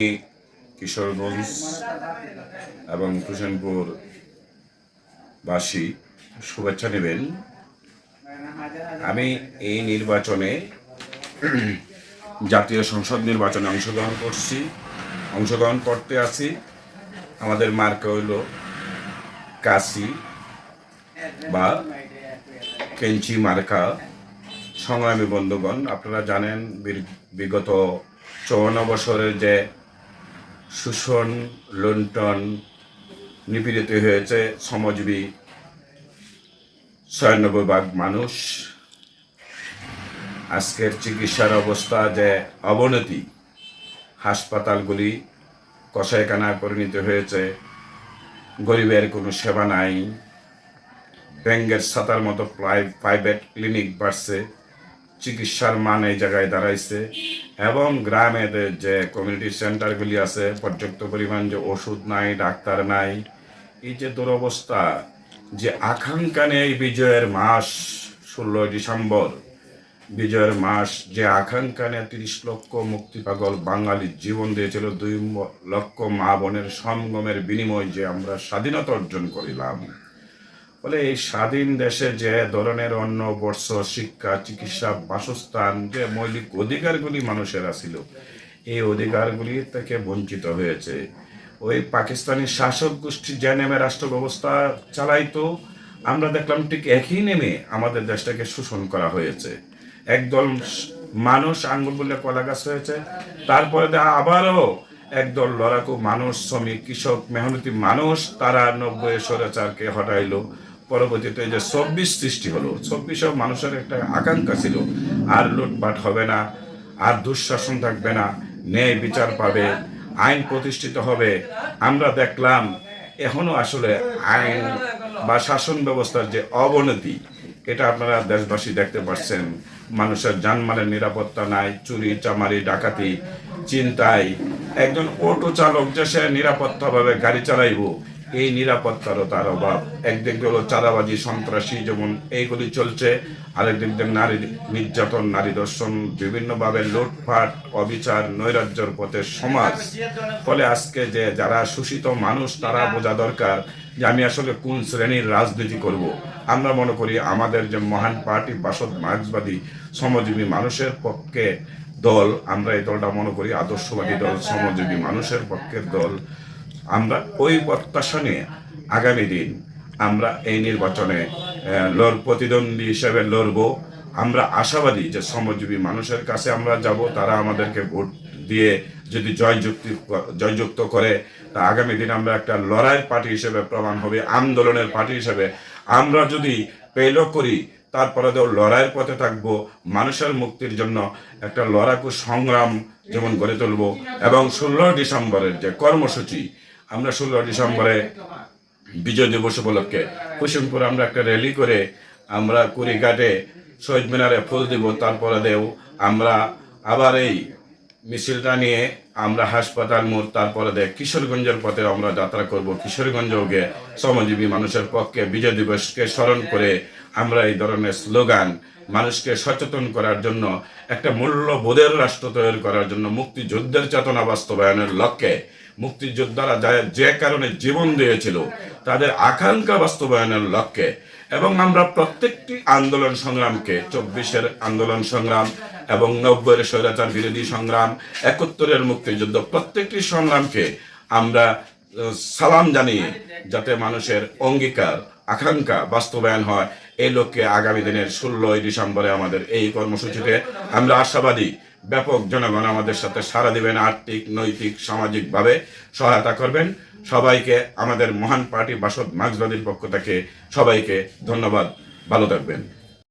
কিশোরগঞ্জ এবং কুশনপুর বাসী শুভেচ্ছা নেবেন। আমি এই নির্বাচনে জাতীয় সংসদ নির্বাচনে অংশগ্রহণ করতে আছি। আমাদের মার্কা হইল কাশি বা কেঞ্চি মার্কা। সংগ্রামী বন্ধুগণ, আপনারা জানেন বিগত 54 বছরের যে শোষণ, লুণ্ঠন, নিপীড়িত হয়েছে শ্রমজীবী 96% মানুষ। আজকের চিকিৎসার অবস্থা যে অবনতি, হাসপাতালগুলি কসাইখানায় পরিণত হয়েছে, গরিবের কোনো সেবা নাই, ব্যাঙ্গের ছাতার মতো প্রাইভেট ক্লিনিক বাড়ছে, চিকিৎসার মান এই জায়গায় দাঁড়াইছে, এবং গ্রামের যে কমিউনিটি সেন্টারগুলি আছে পর্যাপ্ত পরিমাণ যে ওষুধ নাই, ডাক্তার নাই। এই যে দুরবস্থা, যে আকাঙ্ক্ষা নেই বিজয়ের মাস 16 ডিসেম্বর বিজয়ের মাস, যে আকাঙ্ক্ষা নিয়ে 30 লক্ষ মুক্তিপাগল বাঙালির জীবন দিয়েছিল, 2 লক্ষ মা বোনের সঙ্গমের বিনিময় যে আমরা স্বাধীনতা অর্জন করিলাম। ফলে এই স্বাধীন দেশে যে ধরনের অন্ন, বস্ত্র, শিক্ষা, চিকিৎসা, বাসস্থান, যে মৌলিক অধিকারগুলি মানুষের ছিল, এই অধিকারগুলি থেকে বঞ্চিত হয়েছে। ওই পাকিস্তানি শাসক গোষ্ঠী যে নেমে রাষ্ট্র ব্যবস্থা চালাইতো, আমরা দেখলাম ঠিক একই নেমে আমাদের দেশটাকে শোষণ করা হয়েছে। একদল মানুষ আঙ্গুল বলে কলা গাছ হয়েছে, তারপরে আবারও একদল লড়াকু মানুষ, শ্রমিক, কৃষক, মেহনতি মানুষ, তারা 90 স্বৈরাচারকে হটাইলো। পরবর্তীতে যে 24 সৃষ্টি হলো, 24 মানুষের একটা আকাঙ্ক্ষা ছিল, আর লুটপাট হবে না, আর দুঃশাসন থাকবে না, ন্যায় বিচার পাবে, আইন প্রতিষ্ঠিত হবে। আমরা দেখলাম এখনো আসলে আইন বা শাসন ব্যবস্থার যে অবনতি, এটা আপনারা দেশবাসী দেখতে পাচ্ছেন। মানুষের জানমালের নিরাপত্তা নাই, চুরি, চামারি, ডাকাতি, চিন্তায়। একজন অটো চালক যে সে নিরাপত্তাভাবে গাড়ি চালাইব, এই নিরাপত্তারও তার অভাব। একদিক হলো চাঁদাবাজি, সন্ত্রাসী যেমন এইগুলি চলছে, আরেকদিক দিয়ে নারী নির্যাতন, নারী দর্শন, বিভিন্নভাবে লুটপাট, অবিচার, নৈরাজ্যের পথে সমাজ। ফলে আজকে যে যারা শোষিত মানুষ, তারা বোঝা দরকার যে আমি আসলে কোন শ্রেণীর রাজনীতি করব। আমরা মনে করি আমাদের যে মহান পার্টি বাসদ মার্ক্সবাদী শ্রমজীবী মানুষের পক্ষে দল, আমরা এই দলটা মনে করি আদর্শবাদী দল, শ্রমজীবী মানুষের পক্ষের দল। আমরা ওই প্রত্যাশা নিয়ে আগামী দিন আমরা এই নির্বাচনে প্রতিদ্বন্দ্বী হিসেবে লড়ব। আমরা আশাবাদী যে শ্রমজীবী মানুষের কাছে আমরা যাব, তারা আমাদেরকে ভোট দিয়ে যদি জয়যুক্ত করে, তা আগামী দিন আমরা একটা লড়াইয়ের পার্টি হিসেবে প্রমাণ হবে, আন্দোলনের পার্টি হিসেবে আমরা যদি পেল করি, তারপরে লড়াইয়ের পথে থাকবো, মানুষের মুক্তির জন্য একটা লড়াকু সংগ্রাম যেমন গড়ে তুলব। এবং 16 ডিসেম্বরের যে কর্মসূচি, আমরা 16 ডিসেম্বরে বিজয় দিবস উপলক্ষে কুসুমপুর আমরা একটা র্যালি করে আমরা কুড়িঘাটে শহীদ মিনারে ফুল দিব, তারপরে আমরা আবার এই মিছিলটা নিয়ে আমরা হাসপাতাল মোড়, তারপরে কিশোরগঞ্জের পথে আমরা যাত্রা করব। কিশোরগঞ্জকে শ্রমজীবী মানুষের পক্ষে বিজয় দিবসকে স্মরণ করে আমরা এই ধরনের স্লোগান মানুষকে সচেতন করার জন্য, একটা মূল্যবোধের রাষ্ট্র তৈরি করার জন্য, মুক্তিযুদ্ধের চেতনা বাস্তবায়নের লক্ষ্যে, মুক্তিযোদ্ধারা যে কারণে জীবন দিয়েছিল তাদের আকাঙ্ক্ষা বাস্তবায়নের লক্ষ্যে, এবং আমরা প্রত্যেকটি আন্দোলন সংগ্রামকে, 24-এর আন্দোলন সংগ্রাম এবং 90-এর স্বৈরাচার বিরোধী সংগ্রাম, 71-এর মুক্তিযুদ্ধ, প্রত্যেকটি সংগ্রামকে আমরা সালাম জানিয়ে যাতে মানুষের অঙ্গীকার, আকাঙ্ক্ষা বাস্তবায়ন হয়, এই লক্ষ্যে আগামী দিনের 16 ডিসেম্বরে আমাদের এই কর্মসূচিতে আমরা আশাবাদী ব্যাপক জনগণ আমাদের সাথে সাড়া দিবেন, আর্থিক, নৈতিক, সামাজিকভাবে সহায়তা করবেন। সবাইকে আমাদের মহান পার্টি বাসদ মার্ক্সবাদীর পক্ষ থেকে সবাইকে ধন্যবাদ। ভালো থাকবেন।